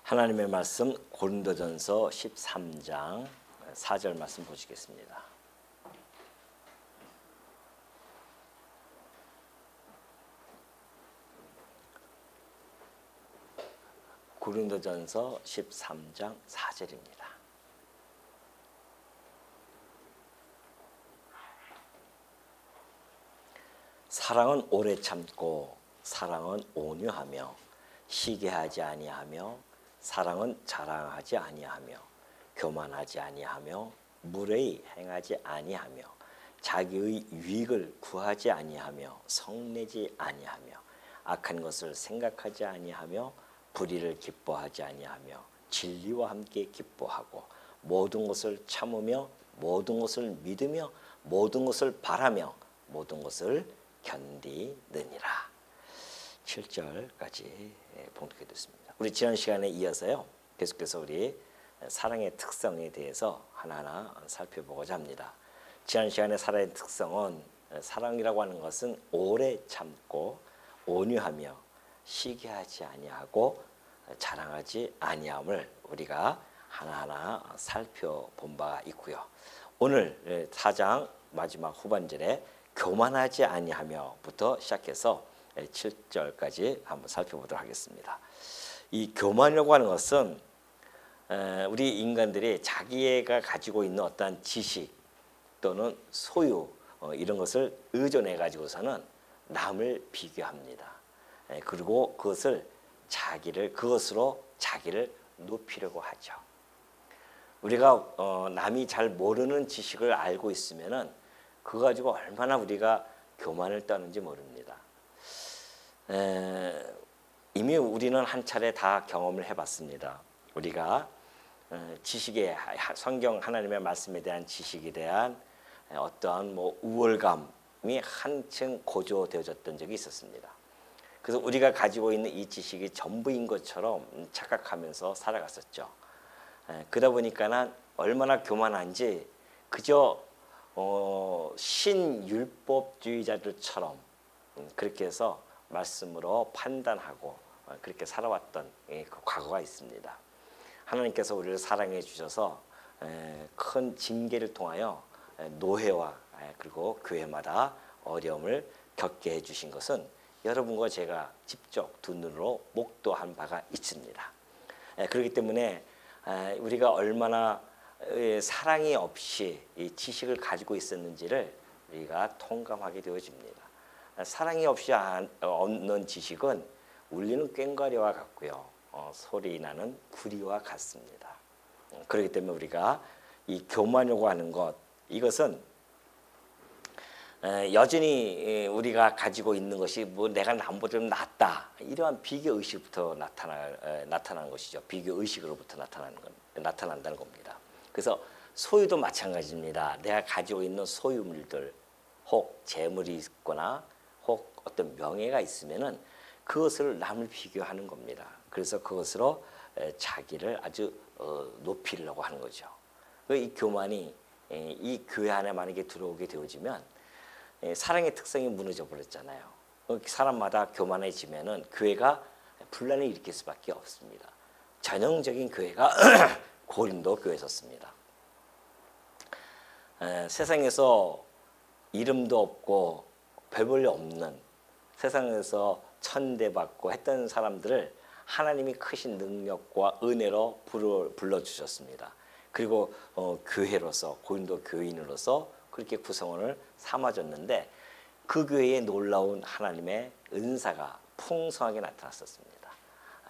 하나님의 말씀 고린도전서 13장 4절 말씀 보시겠습니다. 고린도전서 13장 4절입니다. 사랑은 오래 참고 사랑은 온유하며 시기하지 아니하며 사랑은 자랑하지 아니하며 교만하지 아니하며 무례히 행하지 아니하며 자기의 유익을 구하지 아니하며 성내지 아니하며 악한 것을 생각하지 아니하며 불의를 기뻐하지 아니하며 진리와 함께 기뻐하고 모든 것을 참으며 모든 것을 믿으며 모든 것을 바라며 모든 것을 견디느니라. 7절까지 봉독해 드렸습니다. 우리 지난 시간에 이어서요, 계속해서 우리 사랑의 특성에 대해서 하나하나 살펴보고자 합니다. 지난 시간에 사랑의 특성은, 사랑이라고 하는 것은 오래 참고 온유하며 시기하지 아니하고 자랑하지 아니함을 우리가 하나하나 살펴본 바가 있고요. 오늘 4장 마지막 후반절에 교만하지 아니하며부터 시작해서 7절까지 한번 살펴보도록 하겠습니다. 이 교만이라고 하는 것은 우리 인간들이 자기가 가지고 있는 어떠한 지식 또는 소유 이런 것을 의존해 가지고서는 남을 비교합니다. 그리고 그것으로 자기를 높이려고 하죠. 우리가 남이 잘 모르는 지식을 알고 있으면은 그거 가지고 얼마나 우리가 교만을 떠는지 모릅니다. 이미 우리는 한 차례 다 경험을 해봤습니다. 우리가 지식에, 성경 하나님의 말씀에 대한 지식에 대한 어떠한 우월감이 한층 고조되어졌던 적이 있었습니다. 그래서 우리가 가지고 있는 이 지식이 전부인 것처럼 착각하면서 살아갔었죠. 그러다 보니까는 얼마나 교만한지 그저 신율법주의자들처럼 그렇게 해서 말씀으로 판단하고 그렇게 살아왔던 그 과거가 있습니다. 하나님께서 우리를 사랑해 주셔서 큰 징계를 통하여 노예와 그리고 교회마다 어려움을 겪게 해주신 것은 여러분과 제가 직접 두 눈으로 목도한 바가 있습니다. 그렇기 때문에 우리가 얼마나 사랑이 없이 이 지식을 가지고 있었는지를 우리가 통감하게 되어집니다. 사랑이 없이 없는 지식은 울리는 꽹과리와 같고요, 소리 나는 구리와 같습니다. 그렇기 때문에 우리가 이 교만이라고 하는 것, 이것은 여전히 우리가 가지고 있는 것이 내가 남보다 좀 낫다, 이러한 비교 의식부터 나타나는 것이죠. 비교 의식으로부터 나타난다는 겁니다. 그래서 소유도 마찬가지입니다. 내가 가지고 있는 소유물들, 혹 재물이 있거나 혹 어떤 명예가 있으면은 그것을 남을 비교하는 겁니다. 그래서 그것으로 자기를 아주 높이려고 하는 거죠. 이 교만이 이 교회 안에 만약에 들어오게 되어지면 사랑의 특성이 무너져 버렸잖아요. 사람마다 교만해지면은 교회가 분란을 일으킬 수밖에 없습니다. 전형적인 교회가 고린도 교회였습니다. 세상에서 이름도 없고 별 볼 일 없는, 세상에서 천대받고 했던 사람들을 하나님이 크신 능력과 은혜로 불러주셨습니다. 그리고 교회로서, 고린도 교인으로서 그렇게 구성원을 삼아줬는데 그 교회에 놀라운 하나님의 은사가 풍성하게 나타났었습니다.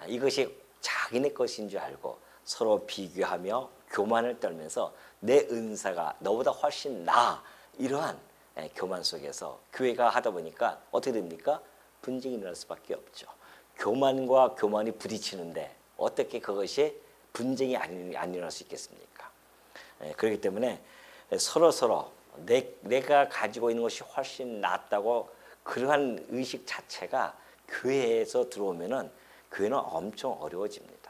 이것이 자기네 것인 줄 알고 서로 비교하며 교만을 떨면서 내 은사가 너보다 훨씬 나아, 이러한 교만 속에서 교회가 하다 보니까 어떻게 됩니까? 분쟁이 일어날 수밖에 없죠. 교만과 교만이 부딪히는데 어떻게 그것이 분쟁이 안 일어날 수 있겠습니까? 그렇기 때문에 서로 내가 가지고 있는 것이 훨씬 낫다고 그러한 의식 자체가 교회에서 들어오면은 교회는 엄청 어려워집니다.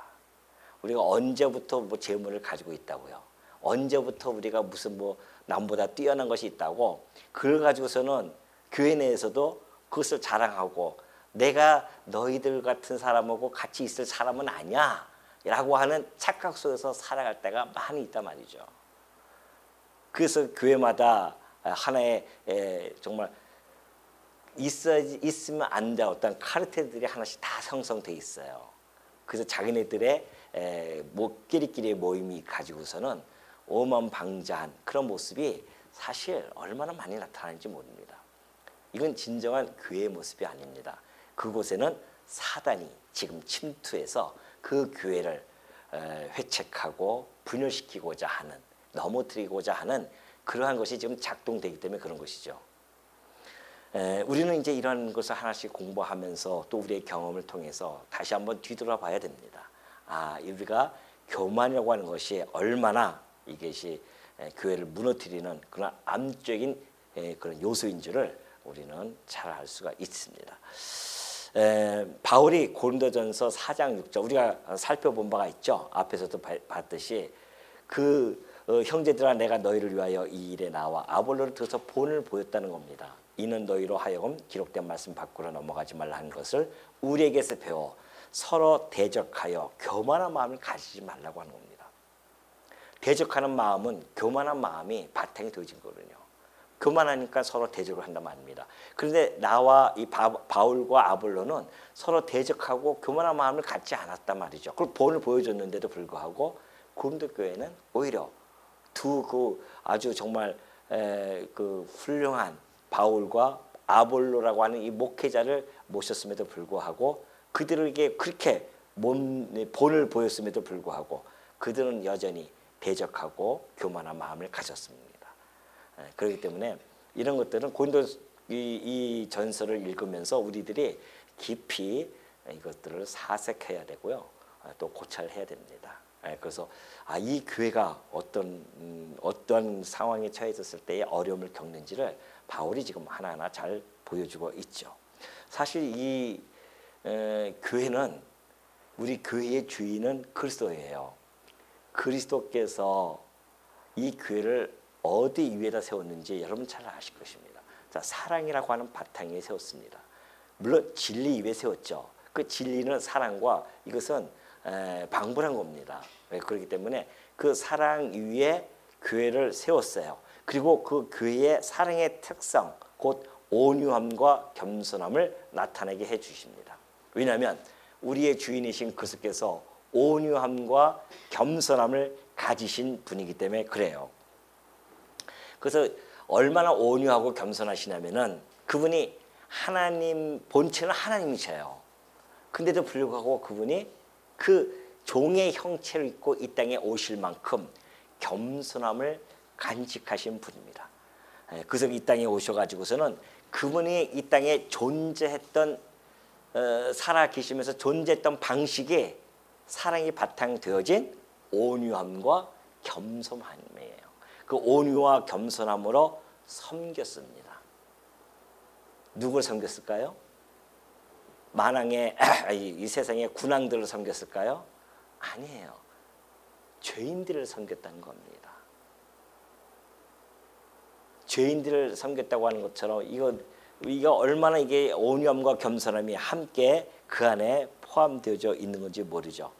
우리가 언제부터 재물을 가지고 있다고요? 언제부터 우리가 무슨 남보다 뛰어난 것이 있다고 그걸 가지고서는 교회 내에서도 그것을 자랑하고 내가 너희들 같은 사람하고 같이 있을 사람은 아니야, 라고 하는 착각 속에서 살아갈 때가 많이 있단 말이죠. 그래서 교회마다 하나의 정말 있으면 안 될 어떤 카르텔들이 하나씩 다 형성돼 있어요. 그래서 자기네들의 끼리끼리의 모임이 가지고서는 오만방자한 그런 모습이 사실 얼마나 많이 나타나는지 모릅니다. 이건 진정한 교회의 모습이 아닙니다. 그곳에는 사단이 지금 침투해서 그 교회를 회책하고 분열시키고자 하는, 넘어뜨리고자 하는 그러한 것이 지금 작동되기 때문에 그런 것이죠. 우리는 이제 이런 것을 하나씩 공부하면서 또 우리의 경험을 통해서 다시 한번 뒤돌아봐야 됩니다. 우리가 교만이라고 하는 것이 얼마나 이것이 교회를 무너뜨리는 그런 암적인 그런 요소인 줄을 우리는 잘 알 수가 있습니다. 바울이 고린도전서 4장 6절 우리가 살펴본 바가 있죠. 앞에서도 봤듯이 형제들아 내가 너희를 위하여 이 일에 나와 아볼로를 들어서 본을 보였다는 겁니다. 이는 너희로 하여금 기록된 말씀 밖으로 넘어가지 말라 하는 것을 우리에게서 배워 서로 대적하여 교만한 마음을 가지지 말라고 하는 겁니다. 대적하는 마음은 교만한 마음이 바탕이 되어진 거거든요. 교만하니까 서로 대적을 한단 말입니다. 그런데 나와 이 바울과 아볼로는 서로 대적하고 교만한 마음을 갖지 않았단 말이죠. 그걸 본을 보여줬는데도 불구하고 고린도 교회는 오히려 아주 정말 그 훌륭한 바울과 아볼로라고 하는 이 목회자를 모셨음에도 불구하고 그들에게 그렇게 본을 보였음에도 불구하고 그들은 여전히 대적하고 교만한 마음을 가졌습니다. 그렇기 때문에 이런 것들은 고린도 이 전서를 읽으면서 우리들이 깊이 이것들을 사색해야 되고요. 또 고찰해야 됩니다. 그래서 이 교회가 어떤 상황에 처해졌을 때의 어려움을 겪는지를 바울이 지금 하나하나 잘 보여주고 있죠. 사실 이 교회는 우리 교회의 주인은 그리스도예요. 그리스도께서 이 교회를 어디 위에다 세웠는지 여러분 잘 아실 것입니다. 자, 사랑이라고 하는 바탕 위에 세웠습니다. 물론 진리 위에 세웠죠. 그 진리는 사랑과 이것은 방불한 겁니다. 그렇기 때문에 그 사랑 위에 교회를 세웠어요. 그리고 그 교회의 사랑의 특성, 곧 온유함과 겸손함을 나타내게 해주십니다. 왜냐하면 우리의 주인이신 그리스도께서 온유함과 겸손함을 가지신 분이기 때문에 그래요. 그래서 얼마나 온유하고 겸손하시냐면은 그분이 하나님, 본체는 하나님이셔요. 근데도 불구하고 그분이 그 종의 형체를 입고 이 땅에 오실 만큼 겸손함을 간직하신 분입니다. 그래서 이 땅에 오셔가지고서는 그분이 이 땅에 존재했던 살아 계시면서 존재했던 방식이 사랑이 바탕되어진 온유함과 겸손함이에요. 그 온유와 겸손함으로 섬겼습니다. 누굴 섬겼을까요? 만왕의 이 세상의 군왕들을 섬겼을까요? 아니에요. 죄인들을 섬겼다는 겁니다. 죄인들을 섬겼다고 하는 것처럼 이거 얼마나 이게 온유함과 겸손함이 함께 그 안에 포함되어져 있는 건지 모르죠.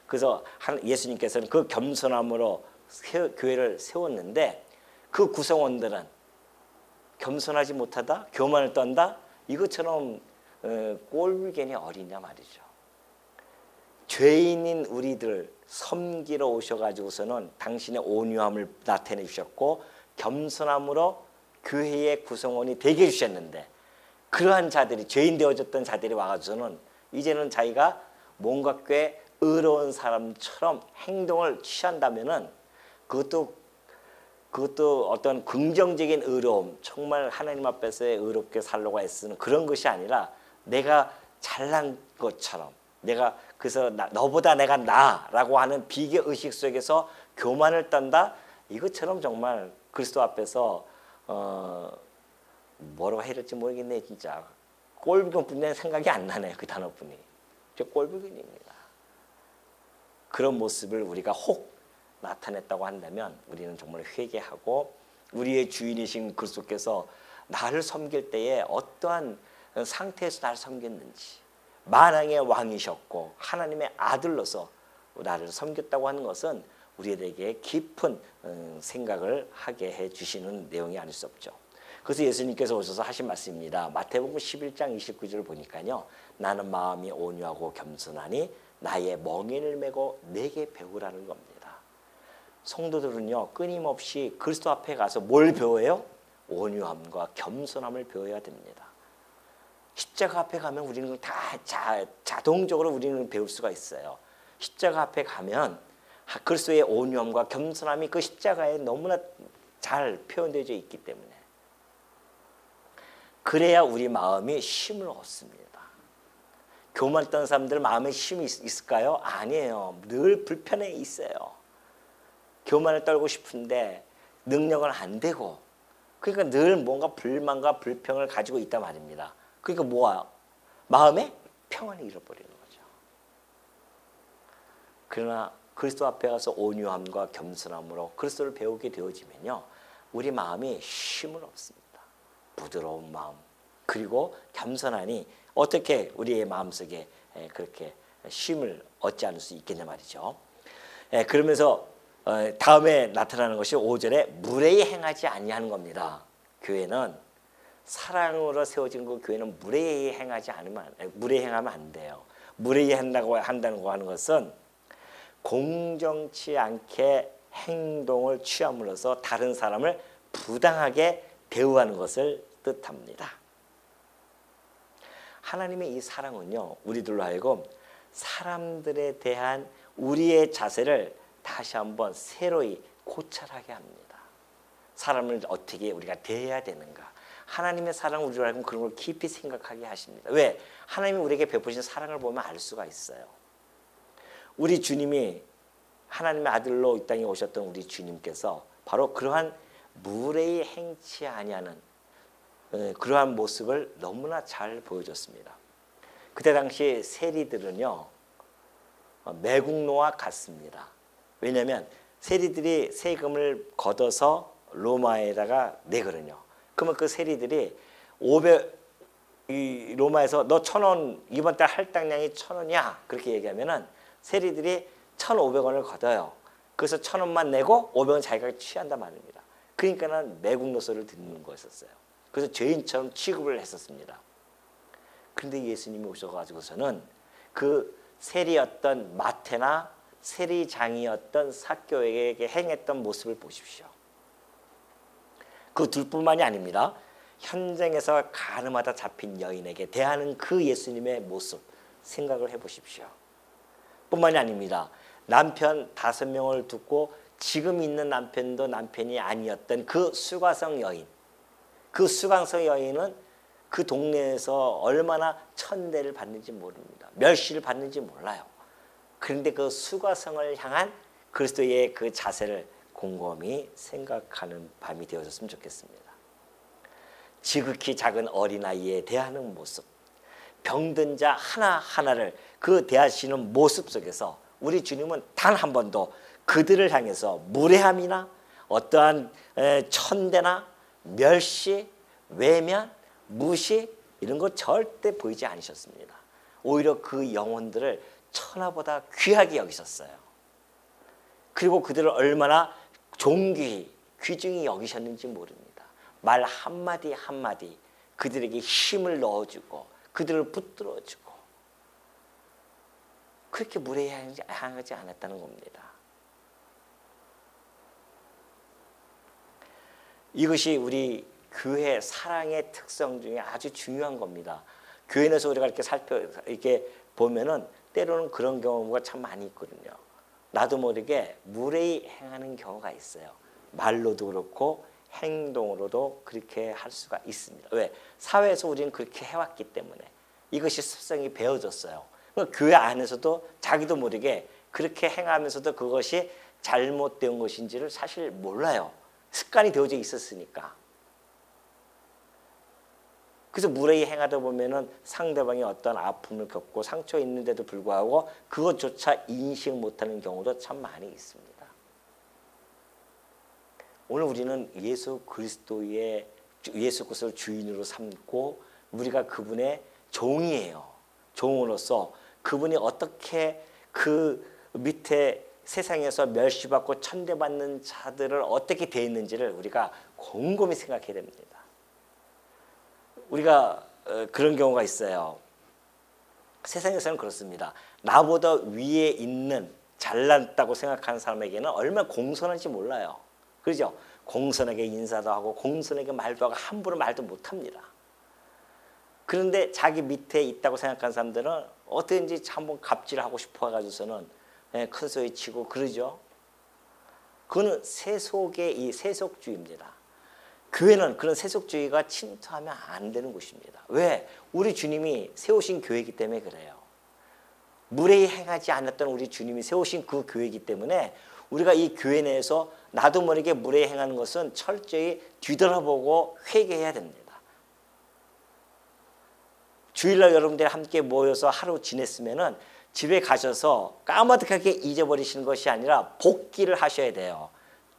그래서 예수님께서는 그 겸손함으로 교회를 세웠는데 그 구성원들은 겸손하지 못하다, 교만을 떤다, 이것처럼 꼴불견이 어리냐 말이죠. 죄인인 우리들 섬기러 오셔가지고서는 당신의 온유함을 나타내 주셨고 겸손함으로 교회의 구성원이 되게 해주셨는데 그러한 자들이 죄인 되어졌던 자들이 와가지고는 이제는 자기가 뭔가 꽤 의로운 사람처럼 행동을 취한다면은 그것도 어떤 긍정적인 의로움, 정말 하나님 앞에서 의롭게 살려고 애쓰는 그런 것이 아니라 내가 잘난 것처럼 그래서 너보다 내가 나라고 하는 비교 의식 속에서 교만을 떤다, 이것처럼 정말 그리스도 앞에서 뭐라고 해야 될지 모르겠네. 진짜 꼴불견뿐이 생각이 안 나네. 그 단어뿐이. 저 꼴불견입니다. 그런 모습을 우리가 혹 나타냈다고 한다면 우리는 정말 회개하고 우리의 주인이신 그리스도께서 나를 섬길 때에 어떠한 상태에서 나를 섬겼는지, 만왕의 왕이셨고 하나님의 아들로서 나를 섬겼다고 하는 것은 우리에게 깊은 생각을 하게 해주시는 내용이 아닐 수 없죠. 그래서 예수님께서 오셔서 하신 말씀입니다. 마태복음 11장 29절을 보니까요. 나는 마음이 온유하고 겸손하니 나의 멍에를 메고 내게 배우라는 겁니다. 성도들은요. 끊임없이 그리스도 앞에 가서 뭘 배워요? 온유함과 겸손함을 배워야 됩니다. 십자가 앞에 가면 우리는 다 자동적으로 우리는 배울 수가 있어요. 십자가 앞에 가면 그리스도의 온유함과 겸손함이 그 십자가에 너무나 잘 표현되어 있기 때문에 그래야 우리 마음이 쉼을 얻습니다. 교만 있던 사람들 마음에 쉼이 있을까요? 아니에요. 늘 불편해 있어요. 교만을 떨고 싶은데 능력은 안 되고 그러니까 늘 뭔가 불만과 불평을 가지고 있단 말입니다. 그러니까 뭐야? 마음에 평안을 잃어버리는 거죠. 그러나 그리스도 앞에 가서 온유함과 겸손함으로 그리스도를 배우게 되어지면요. 우리 마음이 쉼을 얻습니다. 부드러운 마음 그리고 겸손하니 어떻게 우리의 마음속에 그렇게 쉼을 얻지 않을 수 있겠냐 말이죠. 그러면서 다음에 나타나는 것이 5절에 무례히 행하지 아니하는 겁니다. 교회는 사랑으로 세워진 그 교회는 무례히 행하면 안 돼요. 무례히 한다는 것은 공정치 않게 행동을 취함으로써 다른 사람을 부당하게 대우하는 것을 뜻합니다. 하나님의 이 사랑은요, 우리들로 하여금 사람들에 대한 우리의 자세를 다시 한번 새로이 고찰하게 합니다. 사람을 어떻게 우리가 대해야 되는가. 하나님의 사랑을 우리로 하여금 그런 걸 깊이 생각하게 하십니다. 왜? 하나님이 우리에게 베푸신 사랑을 보면 알 수가 있어요. 우리 주님이 하나님의 아들로 이 땅에 오셨던 우리 주님께서 바로 그러한 무례히 행치 아니하는 그러한 모습을 너무나 잘 보여줬습니다. 그때 당시 세리들은요 매국노와 같습니다. 왜냐하면 세리들이 세금을 걷어서 로마에다가 내거든요. 그러면 그 세리들이 이 로마에서 너 1,000원 이번 달 할당량이 1,000원이야 그렇게 얘기하면은 세리들이 1,500원을 걷어요. 그래서 1,000원만 내고 500원 자기가 취한단 말입니다. 그러니까는 매국노소를 듣는 거였었어요. 그래서 죄인처럼 취급을 했었습니다. 그런데 예수님이 오셔가지고서는 그 세리였던 마태나 세리장이었던 삭개오에게 행했던 모습을 보십시오. 그 둘뿐만이 아닙니다. 현장에서 가늠하다 잡힌 여인에게 대하는 그 예수님의 모습 생각을 해보십시오. 뿐만이 아닙니다. 남편 5명을 두고 지금 있는 남편도 남편이 아니었던 그 수가성 여인. 그 수가성 여인은 그 동네에서 얼마나 천대를 받는지 모릅니다. 멸시를 받는지 몰라요. 그런데 그 수가성을 향한 그리스도의 그 자세를 곰곰이 생각하는 밤이 되어졌으면 좋겠습니다. 지극히 작은 어린아이에 대하는 모습, 병든 자 하나하나를 그 대하시는 모습 속에서 우리 주님은 단 한 번도 그들을 향해서 무례함이나 어떠한 천대나 멸시, 외면, 무시 이런 거 절대 보이지 않으셨습니다. 오히려 그 영혼들을 천하보다 귀하게 여기셨어요. 그리고 그들을 얼마나 존귀히 귀중히 여기셨는지 모릅니다. 말 한마디 한마디 그들에게 힘을 넣어주고 그들을 붙들어주고 그렇게 무례하지 않았다는 겁니다. 이것이 우리 교회 사랑의 특성 중에 아주 중요한 겁니다. 교회 내에서 우리가 이렇게 보면은 때로는 그런 경우가 참 많이 있거든요. 나도 모르게 무례히 행하는 경우가 있어요. 말로도 그렇고 행동으로도 그렇게 할 수가 있습니다. 왜? 사회에서 우리는 그렇게 해왔기 때문에 이것이 습성이 배어졌어요. 교회 안에서도 자기도 모르게 그렇게 행하면서도 그것이 잘못된 것인지를 사실 몰라요. 습관이 되어져 있었으니까. 그래서 무례히 행하다 보면은 상대방이 어떤 아픔을 겪고 상처 있는데도 불구하고 그것조차 인식 못하는 경우도 참 많이 있습니다. 오늘 우리는 예수 그리스도를 주인으로 삼고 우리가 그분의 종이에요. 종으로서 그분이 어떻게 그 밑에 세상에서 멸시받고 천대받는 자들을 어떻게 대했는지를 우리가 곰곰이 생각해야 됩니다. 우리가 그런 경우가 있어요. 세상에서는 그렇습니다. 나보다 위에 있는 잘났다고 생각하는 사람에게는 얼마나 공손한지 몰라요. 그렇죠? 공손하게 인사도 하고 공손하게 말도 하고 함부로 말도 못합니다. 그런데 자기 밑에 있다고 생각하는 사람들은 어떻게든지 한번 갑질하고 싶어 가지고서는 큰 소리 치고 그러죠. 그거는 세속의 이 세속주의입니다. 교회는 그런 세속주의가 침투하면 안 되는 곳입니다. 왜? 우리 주님이 세우신 교회이기 때문에 그래요. 무례히 행하지 않았던 우리 주님이 세우신 그 교회이기 때문에 우리가 이 교회 내에서 나도 모르게 무례히 행하는 것은 철저히 뒤돌아보고 회개해야 됩니다. 주일날 여러분들이 함께 모여서 하루 지냈으면은 집에 가셔서 까마득하게 잊어버리시는 것이 아니라 복기를 하셔야 돼요.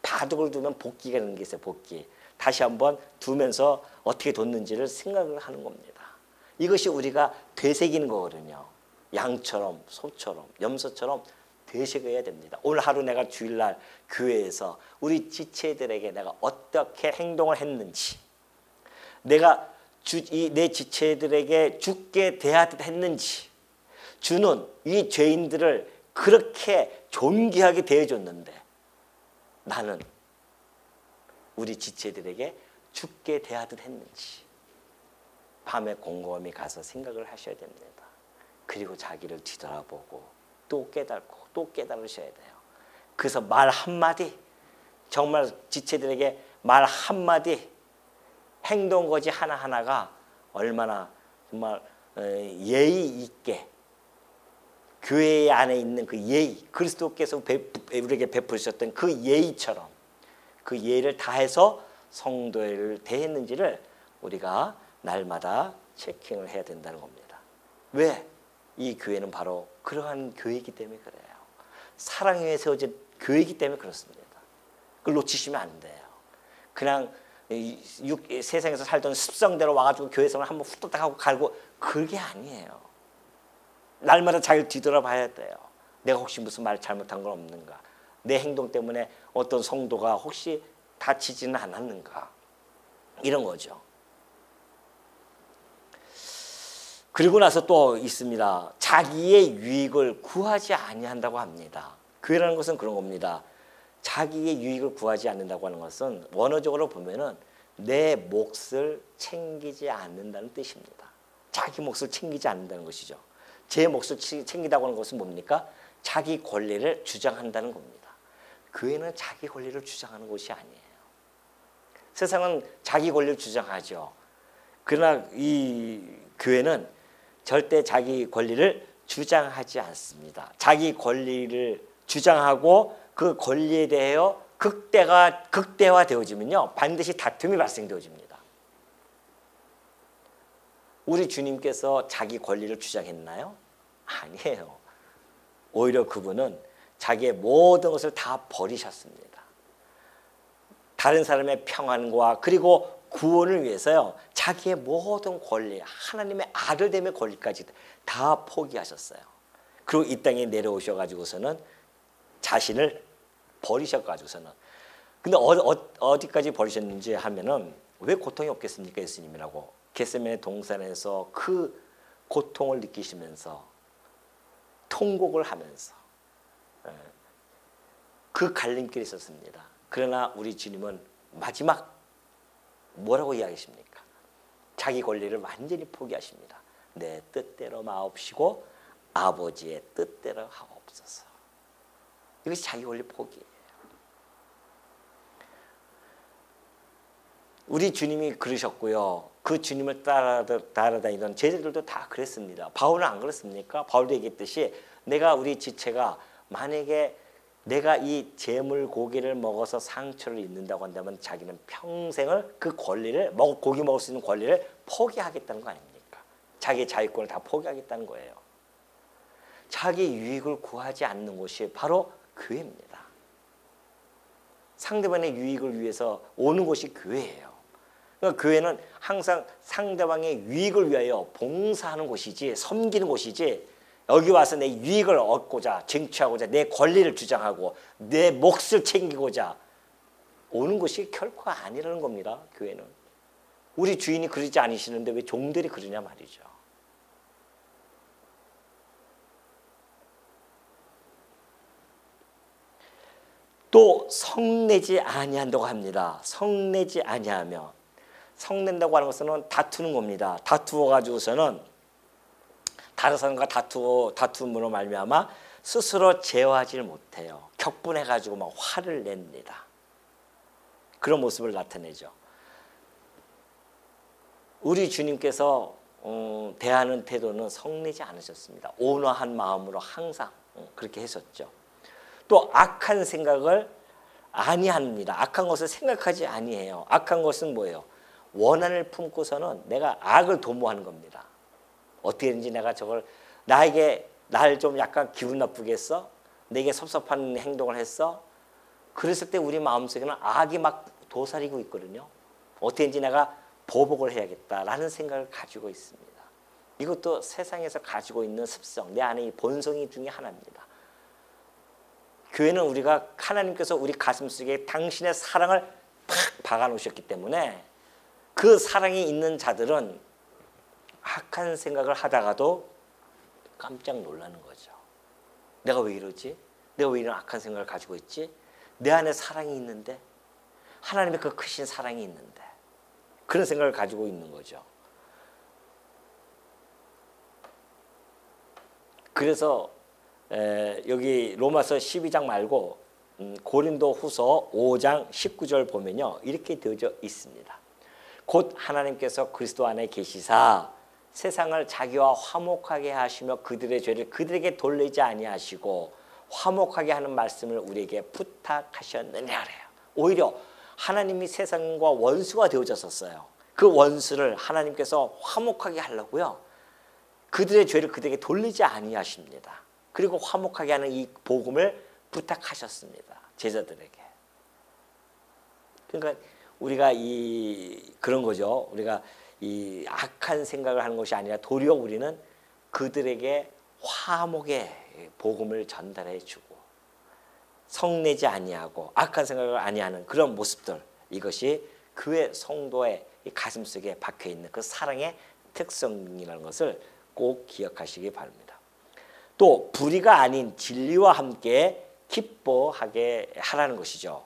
바둑을 두면 복기가 있는 게 있어요. 복기. 다시 한번 두면서 어떻게 뒀는지를 생각을 하는 겁니다. 이것이 우리가 되새기는 거거든요. 양처럼 소처럼 염소처럼 되새겨야 됩니다. 오늘 하루 내가 주일날 교회에서 우리 지체들에게 내가 어떻게 행동을 했는지, 내가 내 지체들에게 죽게 대하듯 했는지, 주는 이 죄인들을 그렇게 존귀하게 대해줬는데 나는 우리 지체들에게 죽게 대하듯 했는지 밤에 곰곰이 가서 생각을 하셔야 됩니다. 그리고 자기를 뒤돌아보고 또 깨닫고 또 깨달으셔야 돼요. 그래서 말 한마디, 정말 지체들에게 말 한마디, 행동거지 하나하나가 얼마나 정말 예의 있게 교회 안에 있는 그 예의, 그리스도께서 우리에게 베푸셨던 그 예의처럼 그 예의를 다해서 성도를 대했는지를 우리가 날마다 체킹을 해야 된다는 겁니다. 왜? 이 교회는 바로 그러한 교회이기 때문에 그래요. 사랑에 의해 세워진 교회이기 때문에 그렇습니다. 그걸 놓치시면 안 돼요. 그냥 세상에서 살던 습성대로 와가지고 교회생활을 한번 후딱 하고 갈고 그게 아니에요. 날마다 자기를 뒤돌아봐야 돼요. 내가 혹시 무슨 말 잘못한 건 없는가? 내 행동 때문에 어떤 성도가 혹시 다치지는 않았는가? 이런 거죠. 그리고 나서 또 있습니다. 자기의 유익을 구하지 아니한다고 합니다. 교회라는 것은 그런 겁니다. 자기의 유익을 구하지 않는다고 하는 것은 원어적으로 보면은 내 몫을 챙기지 않는다는 뜻입니다. 자기 몫을 챙기지 않는다는 것이죠. 제 몫을 챙기다고 하는 것은 뭡니까? 자기 권리를 주장한다는 겁니다. 교회는 자기 권리를 주장하는 곳이 아니에요. 세상은 자기 권리를 주장하죠. 그러나 이 교회는 절대 자기 권리를 주장하지 않습니다. 자기 권리를 주장하고 그 권리에 대하여 극대화되어지면요 반드시 다툼이 발생되어집니다. 우리 주님께서 자기 권리를 주장했나요? 아니에요. 오히려 그분은 자기의 모든 것을 다 버리셨습니다. 다른 사람의 평안과 그리고 구원을 위해서요 자기의 모든 권리, 하나님의 아들됨의 권리까지 다 포기하셨어요. 그리고 이 땅에 내려오셔가지고서는 자신을 버리셔가지고서는, 근데 어디까지 버리셨는지 하면은 왜 고통이 없겠습니까? 예수님이라고 겟세마네 동산에서 그 고통을 느끼시면서 통곡을 하면서 그 갈림길이 있었습니다. 그러나 우리 주님은 마지막 뭐라고 이야기하십니까? 자기 권리를 완전히 포기하십니다. 내 뜻대로 마옵시고 아버지의 뜻대로 하옵소서. 이것이 자기 권리 포기예요. 우리 주님이 그러셨고요. 그 주님을 따라다니던 제자들도 다 그랬습니다. 바울은 안 그렇습니까? 바울도 얘기했듯이 내가 우리 지체가 만약에 내가 이 재물 고기를 먹어서 상처를 입는다고 한다면 자기는 평생을 그 권리를 고기 먹을 수 있는 권리를 포기하겠다는 거 아닙니까? 자기의 자유권을 다 포기하겠다는 거예요. 자기 유익을 구하지 않는 곳이 바로 교회입니다. 상대방의 유익을 위해서 오는 곳이 교회예요. 그러니까 교회는 항상 상대방의 유익을 위하여 봉사하는 곳이지 섬기는 곳이지 여기 와서 내 유익을 얻고자, 쟁취하고자, 내 권리를 주장하고 내 몫을 챙기고자 오는 것이 결코 아니라는 겁니다. 교회는. 우리 주인이 그러지 않으시는데 왜 종들이 그러냐 말이죠. 또 성내지 아니한다고 합니다. 성내지 아니하며, 성낸다고 하는 것은 다투는 겁니다. 다투어 가지고서는 다른 사람과 다툼으로 말미암아 스스로 제어하지 못해요. 격분해 가지고 막 화를 냅니다. 그런 모습을 나타내죠. 우리 주님께서 대하는 태도는 성내지 않으셨습니다. 온화한 마음으로 항상 그렇게 했었죠. 또 악한 생각을 아니합니다. 악한 것을 생각하지 아니해요. 악한 것은 뭐예요? 원한을 품고서는 내가 악을 도모하는 겁니다. 어떻게 했는지 내가 저걸 나에게 날 좀 약간 기분 나쁘게 했어? 내게 섭섭한 행동을 했어? 그랬을 때 우리 마음속에는 악이 막 도사리고 있거든요. 어떻게 했는지 내가 보복을 해야겠다라는 생각을 가지고 있습니다. 이것도 세상에서 가지고 있는 습성, 내 안에 이 본성이 중에 하나입니다. 교회는 우리가 하나님께서 우리 가슴속에 당신의 사랑을 팍 박아놓으셨기 때문에 그 사랑이 있는 자들은 악한 생각을 하다가도 깜짝 놀라는 거죠. 내가 왜 이러지? 내가 왜 이런 악한 생각을 가지고 있지? 내 안에 사랑이 있는데, 하나님의 그 크신 사랑이 있는데, 그런 생각을 가지고 있는 거죠. 그래서 여기 로마서 12장 말고 고린도 후서 5장 19절 보면요, 이렇게 되어져 있습니다. 곧 하나님께서 그리스도 안에 계시사 세상을 자기와 화목하게 하시며 그들의 죄를 그들에게 돌리지 아니하시고 화목하게 하는 말씀을 우리에게 부탁하셨느냐 그래요. 오히려 하나님이 세상과 원수가 되어졌었어요. 그 원수를 하나님께서 화목하게 하려고요, 그들의 죄를 그들에게 돌리지 아니하십니다. 그리고 화목하게 하는 이 복음을 부탁하셨습니다. 제자들에게. 그러니까 우리가 그런 거죠. 우리가 이 악한 생각을 하는 것이 아니라 도리어 우리는 그들에게 화목의 복음을 전달해 주고 성내지 아니하고 악한 생각을 아니하는 그런 모습들, 이것이 교회 성도의 가슴속에 박혀있는 그 사랑의 특성이라는 것을 꼭 기억하시기 바랍니다. 또 불의가 아닌 진리와 함께 기뻐하게 하라는 것이죠.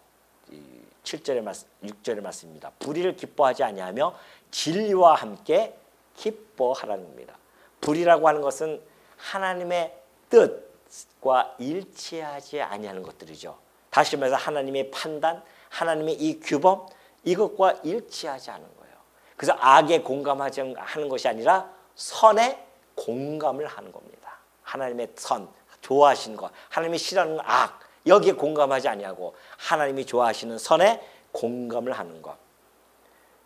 6절의 말씀입니다. 불의를 기뻐하지 아니하며 진리와 함께 기뻐하라는 겁니다. 불의라고 하는 것은 하나님의 뜻과 일치하지 아니하는 것들이죠. 다시 말해서 하나님의 판단, 하나님의 이 규범, 이것과 일치하지 않은 거예요. 그래서 악에 공감하지 하는 것이 아니라 선에 공감을 하는 겁니다. 하나님의 선, 좋아하시는 것, 하나님이 싫어하는 악, 여기에 공감하지 아니하고 하나님이 좋아하시는 선에 공감을 하는 것,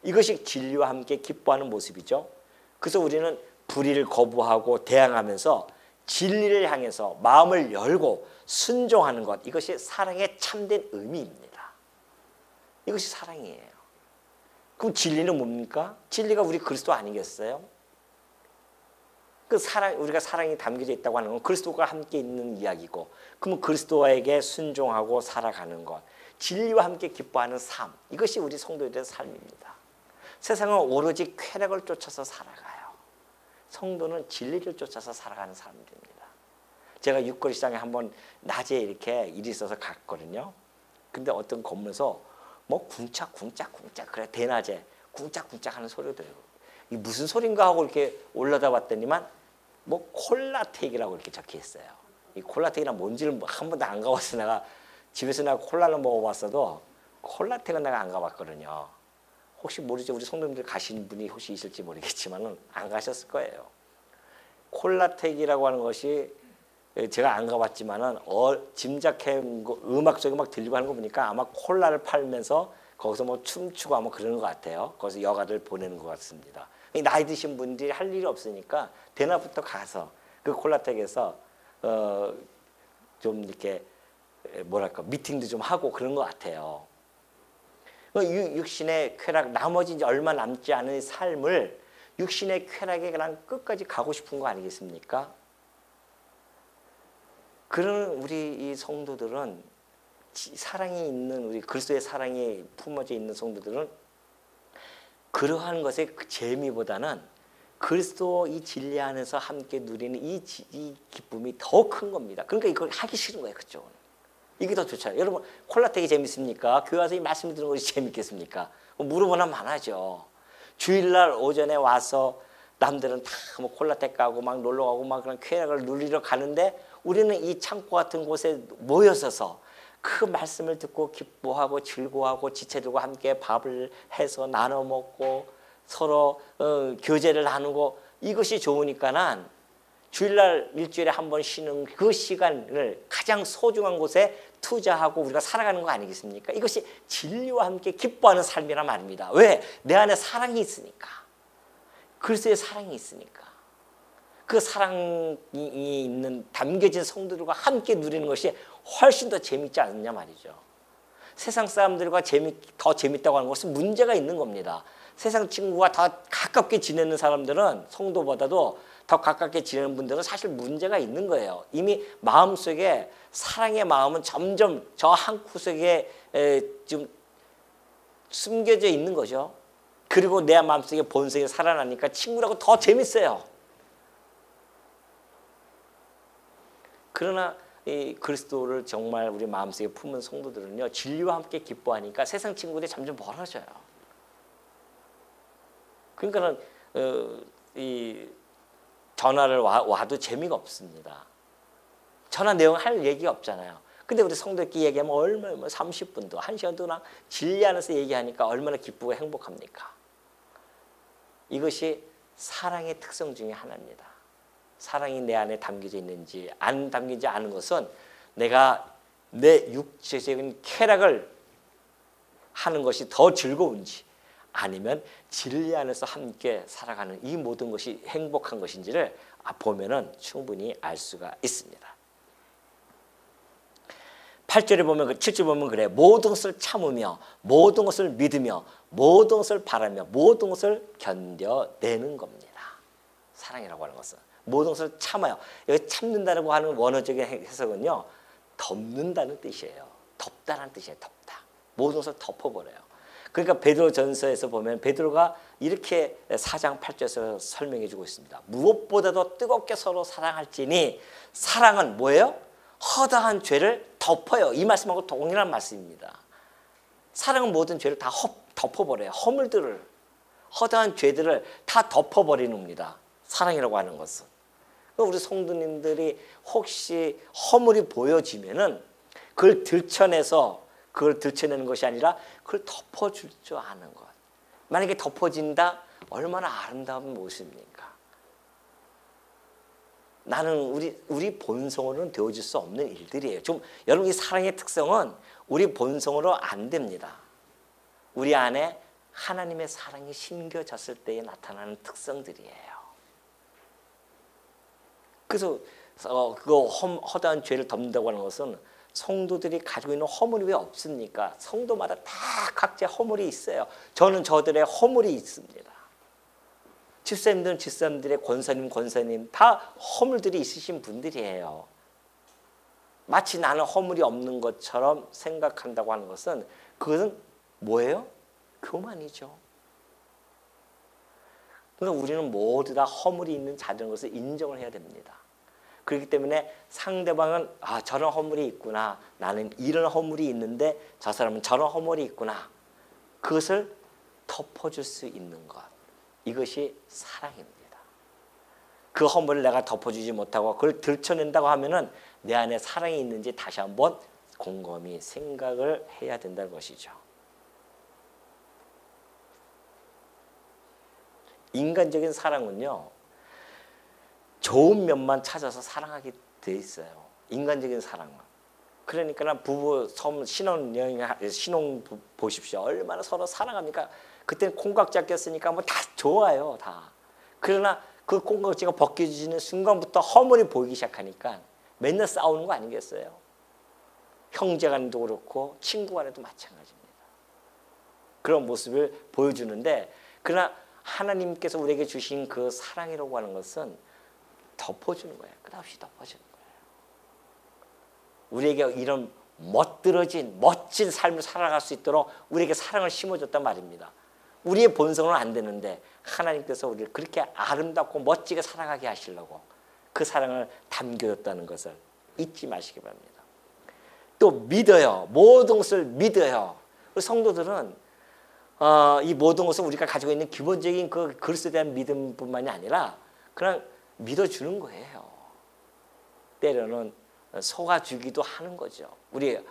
이것이 진리와 함께 기뻐하는 모습이죠. 그래서 우리는 불의를 거부하고 대항하면서 진리를 향해서 마음을 열고 순종하는 것, 이것이 사랑의 참된 의미입니다. 이것이 사랑이에요. 그럼 진리는 뭡니까? 진리가 우리 그리스도 아니겠어요? 그 사랑, 우리가 사랑이 담겨져 있다고 하는 건 그리스도가 함께 있는 이야기고, 그러면 그리스도에게 순종하고 살아가는 것, 진리와 함께 기뻐하는 삶, 이것이 우리 성도들의 삶입니다. 세상은 오로지 쾌락을 쫓아서 살아가요. 성도는 진리를 쫓아서 살아가는 사람들입니다. 제가 육거리 시장에 한번 낮에 이렇게 일이 있어서 갔거든요. 근데 어떤 건물에서 뭐 쿵짝쿵짝 그래, 대낮에 쿵짝쿵짝 하는 소리가 들려요. 이게 무슨 소린가 하고 이렇게 올라다 봤더니만 뭐 콜라텍이라고 이렇게 적혀 있어요. 이 콜라텍이나 뭔지를 한 번도 안 가봤어. 내가 집에서 내가 콜라를 먹어봤어도 콜라텍은 내가 안 가봤거든요. 혹시 모르죠. 우리 성도님들 가시는 분이 혹시 있을지 모르겠지만은 안 가셨을 거예요. 콜라텍이라고 하는 것이 제가 안 가봤지만은 짐작해 음악 속에 막 들리고 하는 거 보니까 아마 콜라를 팔면서 거기서 뭐 춤추고 아마 그러는 것 같아요. 거기서 여가들 보내는 것 같습니다. 나이 드신 분들이 할 일이 없으니까 대낮부터 가서 그 콜라텍에서 좀 이렇게 뭐랄까 미팅도 좀 하고 그런 것 같아요. 육신의 쾌락, 나머지 이제 얼마 남지 않은 삶을 육신의 쾌락에 그냥 끝까지 가고 싶은 거 아니겠습니까? 그런 우리 이 성도들은 사랑이 있는 우리 그리스도의 사랑이 품어져 있는 성도들은 그러한 것의 그 재미보다는 그리스도 이 진리 안에서 함께 누리는 이 기쁨이 더 큰 겁니다. 그러니까 이걸 하기 싫은 거예요. 그쪽은. 이게 더 좋잖아요. 여러분 콜라텍이 재밌습니까? 교회 와서 이 말씀 듣는 것이 재밌겠습니까? 물어보면 많아죠. 주일날 오전에 와서 남들은 다 뭐 콜라텍 가고 막 놀러 가고 막 그런 쾌락을 누리러 가는데 우리는 이 창고 같은 곳에 모여서서 그 말씀을 듣고 기뻐하고 즐거워하고 지체들과 함께 밥을 해서 나눠 먹고 서로 교제를 나누고 이것이 좋으니까는 주일날 일주일에 한 번 쉬는 그 시간을 가장 소중한 곳에 투자하고 우리가 살아가는 거 아니겠습니까? 이것이 진리와 함께 기뻐하는 삶이란 말입니다. 왜? 내 안에 사랑이 있으니까. 그리스도의 사랑이 있으니까. 그 사랑이 있는 담겨진 성도들과 함께 누리는 것이 훨씬 더 재밌지 않느냐 말이죠. 세상 사람들과 더 재밌다고 하는 것은 문제가 있는 겁니다. 세상 친구와 더 가깝게 지내는 사람들은 성도보다도 더 가깝게 지내는 분들은 사실 문제가 있는 거예요. 이미 마음속에 사랑의 마음은 점점 저 한 구석에 좀 숨겨져 있는 거죠. 그리고 내 마음속에 본성이 살아나니까 친구라고 더 재밌어요. 그러나 이 그리스도를 정말 우리 마음속에 품은 성도들은요, 진리와 함께 기뻐하니까 세상 친구들이 점점 멀어져요. 그러니까는 이 전화를 와도 재미가 없습니다. 전화 내용 할 얘기가 없잖아요. 근데 우리 성도끼리 얘기하면 얼마나 30분도 1시간도 나 진리 안에서 얘기하니까 얼마나 기쁘고 행복합니까? 이것이 사랑의 특성 중에 하나입니다. 사랑이 내 안에 담겨져 있는지 안 담기지 않은 것은 내가 내 육체적인 쾌락을 하는 것이 더 즐거운지 아니면 진리 안에서 함께 살아가는 이 모든 것이 행복한 것인지를 보면은 충분히 알 수가 있습니다. 8절에 보면 7절에 보면 그래. 모든 것을 참으며 모든 것을 믿으며 모든 것을 바라며 모든 것을 견뎌내는 겁니다. 사랑이라고 하는 것은 모든 것을 참아요. 여기 참는다고 하는 원어적인 해석은요, 덮는다는 뜻이에요. 덮다라는 뜻이에요. 덮다. 모든 것을 덮어버려요. 그러니까 베드로전서에서 보면 베드로가 이렇게 4장 8절에서 설명해 주고 있습니다. 무엇보다도 뜨겁게 서로 사랑할지니 사랑은 뭐예요? 허다한 죄를 덮어요. 이 말씀하고 동일한 말씀입니다. 사랑은 모든 죄를 다 덮어버려요. 허물들을, 허다한 죄들을 다 덮어버리는 겁니다. 사랑이라고 하는 것은. 우리 성도님들이 혹시 허물이 보여지면은 그걸 들춰내서 그걸 들춰내는 것이 아니라 그걸 덮어줄 줄 아는 것. 만약에 덮어진다, 얼마나 아름다운 모습입니까? 나는 우리 본성으로는 되어질 수 없는 일들이에요. 여러분 이 사랑의 특성은 우리 본성으로 안 됩니다. 우리 안에 하나님의 사랑이 심겨졌을 때에 나타나는 특성들이에요. 그래서 그거 허다한 죄를 덮는다고 하는 것은 성도들이 가지고 있는 허물이 왜 없습니까? 성도마다 다 각자 허물이 있어요. 저는 저들의 허물이 있습니다. 집사님들은 집사님들의 권사님 다 허물들이 있으신 분들이에요. 마치 나는 허물이 없는 것처럼 생각한다고 하는 것은 그것은 뭐예요? 교만이죠. 그러니까 우리는 모두 다 허물이 있는 자들인 것을 인정을 해야 됩니다. 그렇기 때문에 상대방은 저런 허물이 있구나. 나는 이런 허물이 있는데 저 사람은 저런 허물이 있구나. 그것을 덮어줄 수 있는 것. 이것이 사랑입니다. 그 허물을 내가 덮어주지 못하고 그걸 들춰낸다고 하면은 내 안에 사랑이 있는지 다시 한번 곰곰이 생각을 해야 된다는 것이죠. 인간적인 사랑은요, 좋은 면만 찾아서 사랑하게 돼 있어요. 인간적인 사랑은. 그러니까 부부 신혼 보십시오. 얼마나 서로 사랑합니까? 그때는 콩깍지 꼈으니까 뭐 다 좋아요, 다. 그러나 그 콩깍지가 벗겨지는 순간부터 허물이 보이기 시작하니까 맨날 싸우는 거 아니겠어요? 형제 간도 그렇고 친구 간에도 마찬가지입니다. 그런 모습을 보여주는데, 그러나 하나님께서 우리에게 주신 그 사랑이라고 하는 것은 덮어주는 거예요. 끝없이 덮어주는 거예요. 우리에게 이런 멋들어진 멋진 삶을 살아갈 수 있도록 우리에게 사랑을 심어줬단 말입니다. 우리의 본성은 안 되는데 하나님께서 우리를 그렇게 아름답고 멋지게 살아가게 하시려고 그 사랑을 담겨줬다는 것을 잊지 마시기 바랍니다. 또 믿어요. 모든 것을 믿어요. 우리 성도들은 이 모든 것을 우리가 가지고 있는 기본적인 그 그리스도에 대한 믿음뿐만이 아니라 그냥 믿어주는 거예요. 때로는 속아주기도 하는 거죠. 우리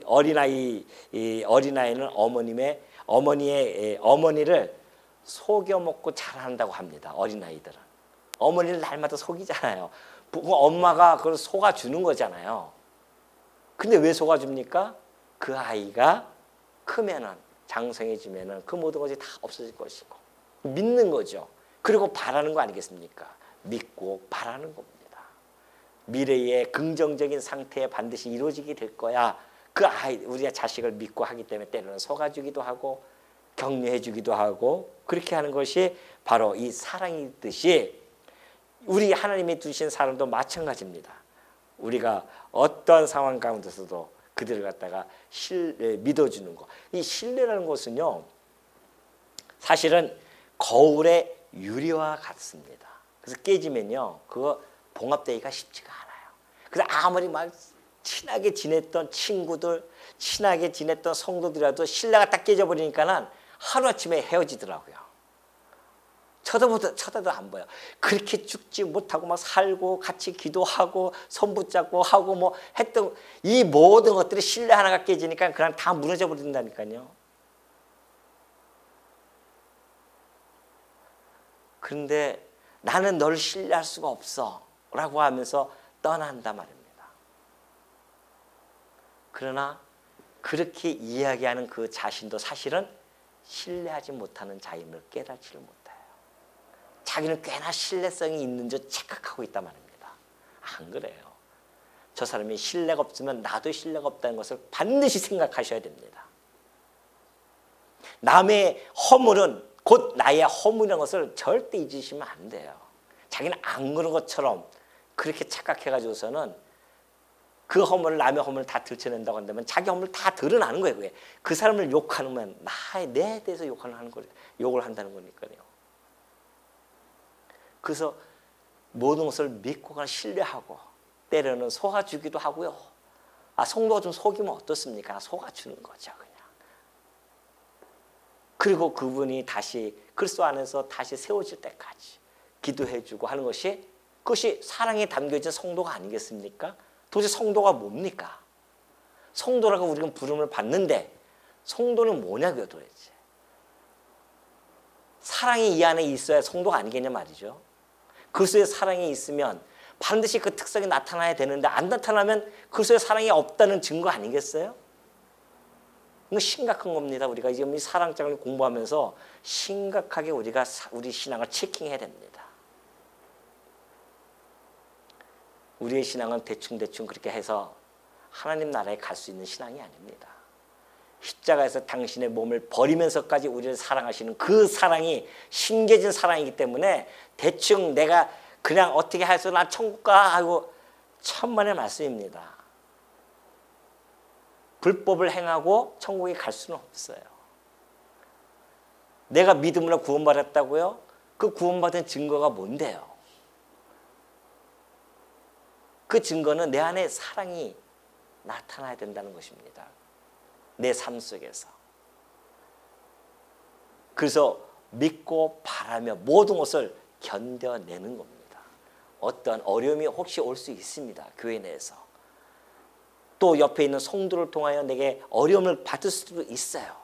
어린아이는 어머니를 속여 먹고 자란다고 합니다. 어린아이들은 어머니를 날마다 속이잖아요. 엄마가 그걸 속아주는 거잖아요. 근데 왜 속아줍니까? 그 아이가 크면은 장성해지면은 그 모든 것이 다 없어질 것이고 믿는 거죠. 그리고 바라는 거 아니겠습니까? 믿고 바라는 겁니다. 미래의 긍정적인 상태에 반드시 이루어지게 될 거야. 그 아이, 우리가 자식을 믿고 하기 때문에 때로는 속아주기도 하고 격려해주기도 하고 그렇게 하는 것이 바로 이 사랑이듯이 우리 하나님이 두신 사람도 마찬가지입니다. 우리가 어떤 상황 가운데서도 그들을 갖다가 믿어주는 것. 이 신뢰라는 것은요, 사실은 거울의 유리와 같습니다. 그래서 깨지면요, 그거 봉합되기가 쉽지가 않아요. 그래서 아무리 막 친하게 지냈던 친구들, 친하게 지냈던 성도들이라도 신뢰가 딱 깨져버리니까는 하루아침에 헤어지더라고요. 쳐다도 안 보여. 그렇게 죽지 못하고 막 살고 같이 기도하고 손 붙잡고 하고 뭐 했던 이 모든 것들이 신뢰 하나가 깨지니까 그냥 다 무너져 버린다니까요. 그런데 나는 너를 신뢰할 수가 없어 라고 하면서 떠난단 말입니다. 그러나 그렇게 이야기하는 그 자신도 사실은 신뢰하지 못하는 자임을 깨닫지를 못해요. 자기는 꽤나 신뢰성이 있는 줄 착각하고 있단 말입니다. 안 그래요. 저 사람이 신뢰가 없으면 나도 신뢰가 없다는 것을 반드시 생각하셔야 됩니다. 남의 허물은 곧 나의 허물이라는 것을 절대 잊으시면 안 돼요. 자기는 안 그런 것처럼 그렇게 착각해가지고서는 그 허물을 남의 허물을 다 들춰낸다고 한다면 자기 허물을 다 드러나는 거예요. 그게. 그 사람을 욕하면 내 대해서 욕을 한다는 거니까요. 그래서 모든 것을 믿고 그냥 신뢰하고 때로는 속아주기도 하고요. 성도가 좀 속이면 어떻습니까? 속아주는 거죠, 그냥. 그리고 그분이 다시 그리스도 안에서 다시 세워질 때까지 기도해주고 하는 것이 그것이 사랑에 담겨진 성도가 아니겠습니까? 도대체 성도가 뭡니까? 성도라고 우리가 부름을 받는데 성도는 뭐냐고요, 도대체? 사랑이 이 안에 있어야 성도가 아니겠냐 말이죠. 그리스도의 사랑이 있으면 반드시 그 특성이 나타나야 되는데 안 나타나면 그리스도의 사랑이 없다는 증거 아니겠어요? 이거 심각한 겁니다. 우리가 지금 이 사랑장을 공부하면서 심각하게 우리가 우리 신앙을 체킹해야 됩니다. 우리의 신앙은 대충 그렇게 해서 하나님 나라에 갈 수 있는 신앙이 아닙니다. 십자가에서 당신의 몸을 버리면서까지 우리를 사랑하시는 그 사랑이 심겨진 사랑이기 때문에 대충 내가 그냥 어떻게 해서 나 천국 가 하고 천만의 말씀입니다. 불법을 행하고 천국에 갈 수는 없어요. 내가 믿음으로 구원받았다고요? 그 구원받은 증거가 뭔데요? 그 증거는 내 안에 사랑이 나타나야 된다는 것입니다. 내 삶 속에서. 그래서 믿고 바라며 모든 것을 견뎌내는 겁니다. 어떠한 어려움이 혹시 올 수 있습니다. 교회 내에서. 또 옆에 있는 성도를 통하여 내게 어려움을 받을 수도 있어요.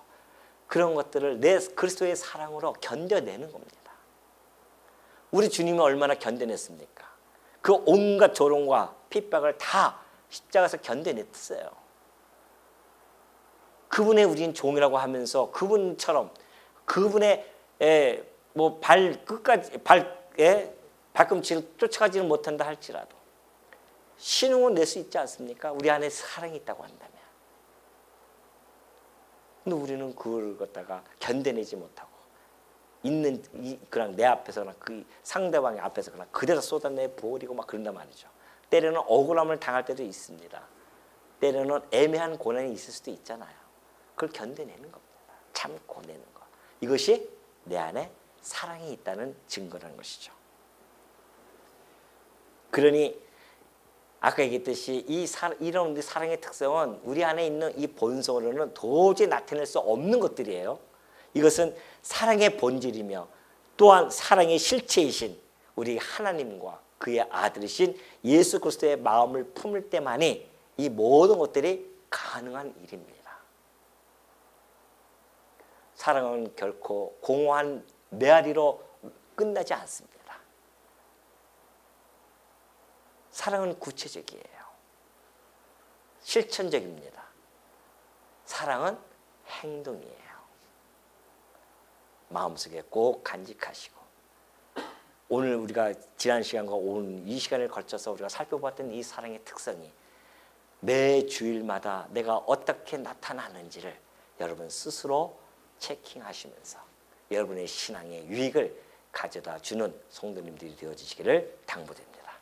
그런 것들을 내 그리스도의 사랑으로 견뎌내는 겁니다. 우리 주님은 얼마나 견뎌냈습니까? 그 온갖 조롱과 핍박을 다 십자가에서 견뎌냈어요. 그분의 우리는 종이라고 하면서 그분처럼 그분의 발꿈치를 쫓아가지는 못한다 할지라도 신용은 낼 수 있지 않습니까? 우리 안에 사랑이 있다고 한다면. 근데 우리는 그걸 갖다가 견뎌내지 못하고 있는 그냥 내 앞에서 그냥 그 상대방의 앞에서 그냥 그대로 쏟아내 버리고 막 그런단 말이죠. 때로는 억울함을 당할 때도 있습니다. 때로는 애매한 고난이 있을 수도 있잖아요. 그걸 견뎌내는 겁니다. 참고 내는 것. 이것이 내 안에 사랑이 있다는 증거라는 것이죠. 그러니 아까 얘기했듯이 이런 우리 사랑의 특성은 우리 안에 있는 이 본성으로는 도저히 나타낼 수 없는 것들이에요. 이것은 사랑의 본질이며 또한 사랑의 실체이신 우리 하나님과 그의 아들이신 예수 그리스도의 마음을 품을 때만이 이 모든 것들이 가능한 일입니다. 사랑은 결코 공허한 메아리로 끝나지 않습니다. 사랑은 구체적이에요. 실천적입니다. 사랑은 행동이에요. 마음속에 꼭 간직하시고 오늘 우리가 지난 시간과 오늘 이 시간을 거쳐서 우리가 살펴봤던 이 사랑의 특성이 매 주일마다 내가 어떻게 나타나는지를 여러분 스스로 체킹하시면서 여러분의 신앙의 유익을 가져다 주는 성도님들이 되어주시기를 당부드립니다.